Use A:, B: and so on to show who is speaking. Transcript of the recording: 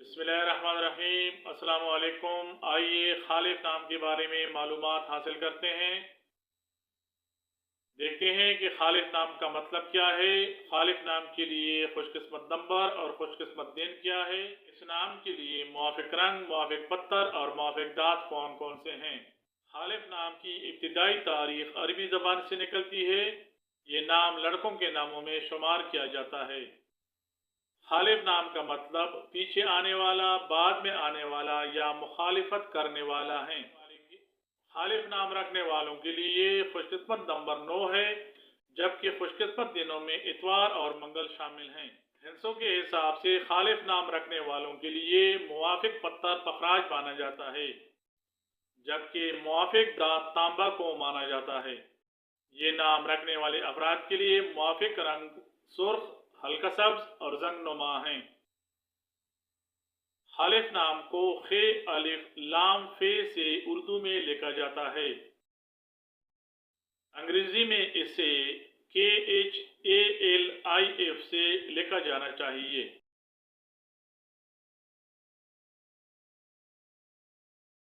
A: बिस्मिल्लाहिर्रहमानिर्रहीम। अस्सलाम वालेकुम। आइए खालिफ नाम के बारे में मालूमात हासिल करते हैं। देखते हैं कि खालिफ नाम का मतलब क्या है। खालिफ नाम के लिए खुशकिस्मत नंबर और खुशकिस्मत दिन क्या है। इस नाम के लिए मुआफिक रंग, मुआफिक पत्थर और मुआफिक दांत कौन कौन से हैं। खालिफ नाम की इब्तिदाई तारीख अरबी ज़बान से निकलती है। ये नाम लड़कों के नामों में शुमार किया जाता है। खालिफ नाम का मतलब पीछे आने वाला, बाद में आने वाला या मुखालिफत करने वाला है। खालिफ नाम रखने वालों के लिए खुशकिस्मत नंबर 9 है, जबकि खुशकिस्मत दिनों में इतवार और मंगल शामिल हैं। हिंसों के हिसाब से खालिफ नाम रखने वालों के लिए मुवाफिक पत्थर पखराज माना जाता है, जबकि मुवाफिक दांत तांबा को माना जाता है। ये नाम रखने वाले अफराद के लिए मुवाफिक रंग सुर्ख, हल्का सब्ज और जंगनुमा हैं। खालिफ नाम को खे अलिफ लाम फे से उर्दू में लिखा जाता है। अंग्रेजी में इसे KHALIF से लिखा जाना चाहिए।